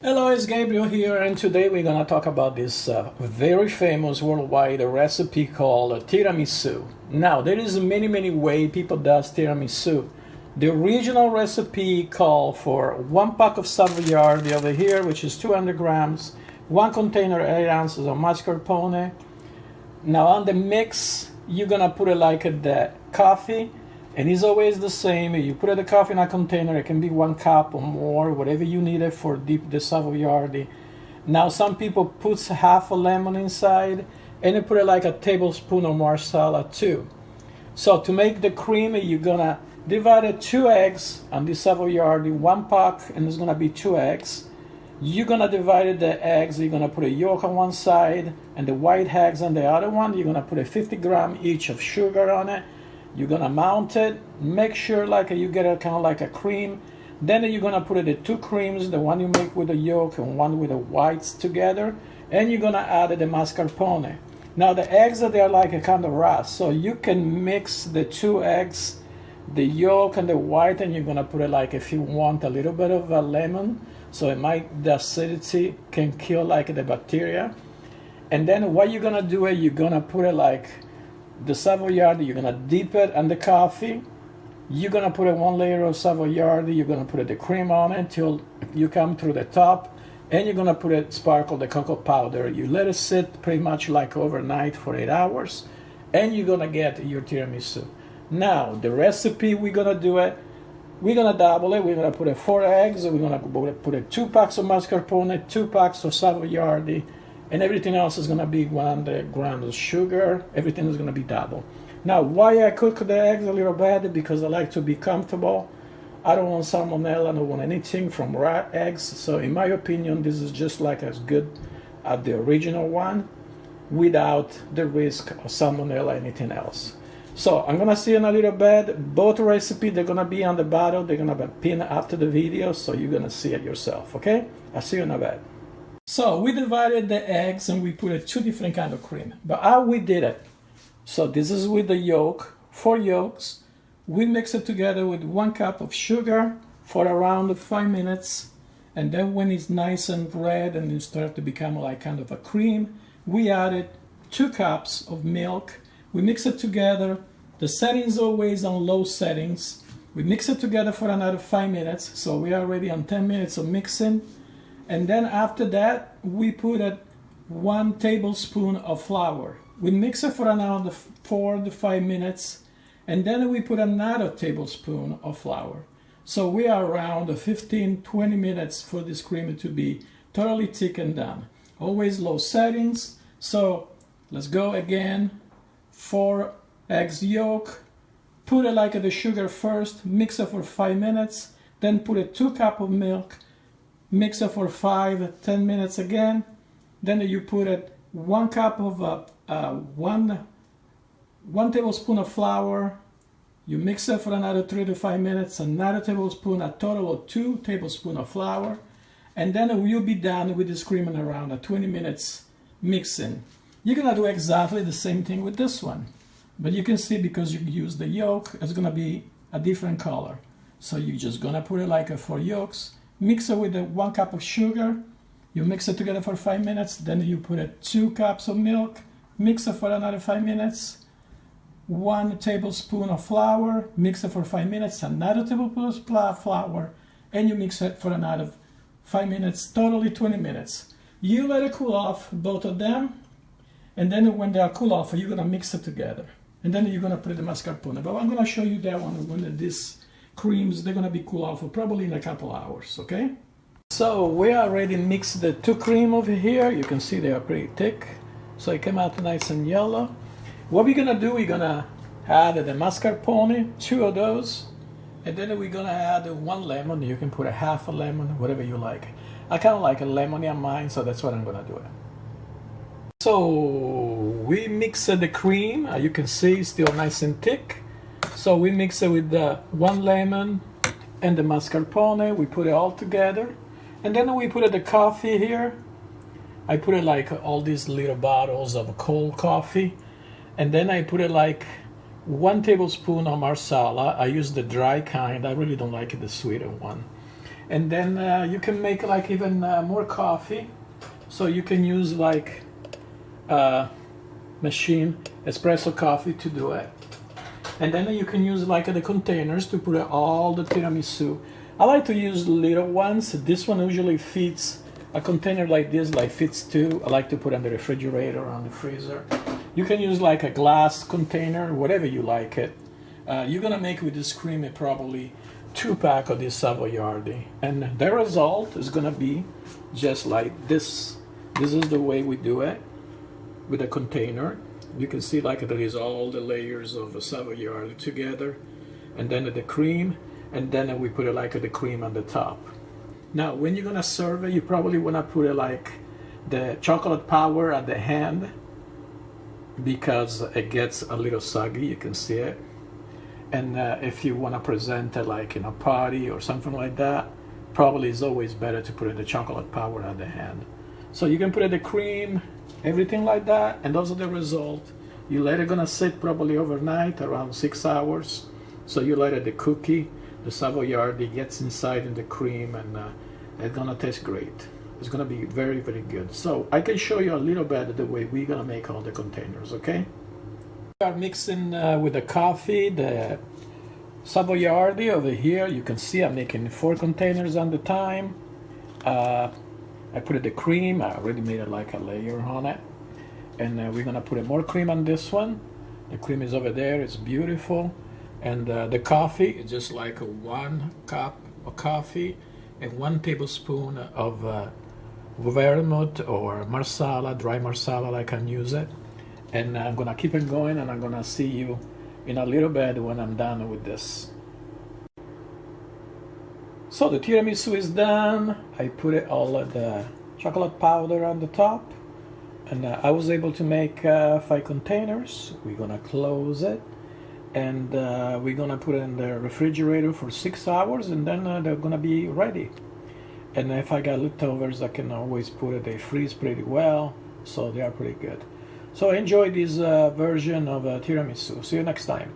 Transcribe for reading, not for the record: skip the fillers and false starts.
Hello, it's Gabriel here, and today we're gonna talk about this very famous worldwide recipe called tiramisu. Now, there is many way people does tiramisu. The original recipe called for 1 pack of savoiardi over here, which is 200 grams, 1 container 8 ounces of mascarpone. Now on the mix, you're gonna put it like the coffee. And it's always the same. You put the coffee in a container. It can be 1 cup or more, whatever you need it for deep the savoiardi. Now some people put half a lemon inside, and they put it like a tablespoon of marsala too. So to make the cream, you're gonna divide it 2 eggs on the savoiardi, 1 pack, and it's gonna be 2 eggs. You're gonna divide the eggs. You're gonna put a yolk on one side and the white eggs on the other one. You're gonna put a 50 gram each of sugar on it. You're gonna mount it, make sure like you get it kind of like a cream. Then you're gonna put the 2 creams, the one you make with the yolk and one with the whites together, and you're gonna add the mascarpone. Now the eggs they are like a kind of rust, so you can mix the 2 eggs, the yolk and the white, and you're gonna put it like if you want a little bit of a lemon, so it might the acidity can kill like the bacteria. And then what you're gonna do is you're gonna put it like the savoiardi, you're gonna dip it in the coffee. You're gonna put 1 layer of savoiardi. You're gonna put the cream on it until you come through the top, and you're gonna put it sparkle the cocoa powder. You let it sit pretty much like overnight for 8 hours, and you're gonna get your tiramisu. Now the recipe we're gonna do it. We're gonna double it. We're gonna put 4 eggs. We're gonna put 2 packs of mascarpone, 2 packs of savoiardi. And everything else is going to be 100 grams of sugar. Everything is going to be double. Now, why I cook the eggs a little bit? Because I like to be comfortable. I don't want salmonella. I don't want anything from raw eggs. So in my opinion, this is just like as good as the original one without the risk of salmonella or anything else. So I'm going to see in a little bit. Both recipes, they're going to be on the bottle. They're going to be pinned after the video. So you're going to see it yourself. Okay? I'll see you in a bit. So we divided the eggs and we put 2 different kind of cream. But how we did it? So this is with the yolk, 4 yolks. We mix it together with 1 cup of sugar for around 5 minutes. And then when it's nice and red and it starts to become like kind of a cream, we added 2 cups of milk. We mix it together. The settings always on low settings. We mix it together for another 5 minutes. So we are already on 10 minutes of mixing. And then after that, we put 1 tablespoon of flour. We mix it for another 4 to 5 minutes, and then we put another tablespoon of flour. So we are around 15-20 minutes for this cream to be totally thick and done. Always low settings. So let's go again. 4 eggs yolk. Put it like the sugar first. Mix it for 5 minutes. Then put 2 cups of milk. Mix it for 5-10 minutes again. Then you put 1 cup of 1 tablespoon of flour. You mix it for another 3 to 5 minutes. Another tablespoon, a total of 2 tablespoons of flour. And then you'll be done with this cream in around 20 minutes mixing. You're gonna do exactly the same thing with this one, but you can see because you use the yolk, it's gonna be a different color. So you're just gonna put it like 4 yolks. Mix it with 1 cup of sugar. You mix it together for 5 minutes. Then you put 2 cups of milk. Mix it for another 5 minutes. 1 tablespoon of flour. Mix it for 5 minutes. Another tablespoon of flour. And you mix it for another 5 minutes. Totally 20 minutes. You let it cool off, both of them. And then when they are cool off, you're going to mix it together. And then you're going to put the mascarpone. But I'm going to show you that one when this creams, they're going to be cool off for probably in a couple hours, okay? So we already mixed the 2 cream over here. You can see they are pretty thick. So it came out nice and yellow. What we're going to do, we're going to add the mascarpone, 2 of those. And then we're going to add 1 lemon. You can put half a lemon, whatever you like. I kind of like a lemon on mine, so that's what I'm going to do. So we mixed the cream. You can see it's still nice and thick. So we mix it with the 1 lemon and the mascarpone. We put it all together. And then we put the coffee here. I put it like all these little bottles of cold coffee. And then I put it like 1 tablespoon of marsala. I use the dry kind. I really don't like the sweeter one. And then you can make like even more coffee. So you can use like machine espresso coffee to do it. And then you can use like the containers to put all the tiramisu. I like to use little ones. This one usually fits a container like this, like fits two. I like to put on the refrigerator or on the freezer. You can use like a glass container, whatever you like it. You're gonna make with this cream probably 2 pack of this savoiardi, and the result is gonna be just like this. This is the way we do it with a container. You can see like there is all the layers of the savoiardi together, and then the cream, and then we put it like the cream on the top. Now, when you're gonna serve it, you probably wanna put it like the chocolate powder at the hand, because it gets a little soggy. You can see it. And if you want to present it like in a party or something like that, probably it's always better to put the chocolate powder at the hand. So you can put the cream, everything like that, and those are the result. You let it gonna sit probably overnight, around 6 hours. So you let it, the cookie, the savoiardi gets inside in the cream, and it's gonna taste great. It's gonna be very, very good. So I can show you a little bit the way we're gonna make all the containers, okay? We are mixing with the coffee, the savoiardi over here. You can see I'm making 4 containers at the time. I put the cream. I already made it like a layer on it. And we're gonna put more cream on this one. The cream is over there. It's beautiful. And the coffee is just like 1 cup of coffee and 1 tablespoon of vermouth or marsala, dry marsala, I can use it. And I'm gonna keep it going, and I'm gonna see you in a little bit when I'm done with this. So the tiramisu is done. I put it all of the chocolate powder on the top, and I was able to make 5 containers. We're gonna close it, and we're gonna put it in the refrigerator for 6 hours, and then they're gonna be ready. And if I got leftovers, I can always put it. They freeze pretty well, so they are pretty good. So enjoy this version of tiramisu. See you next time.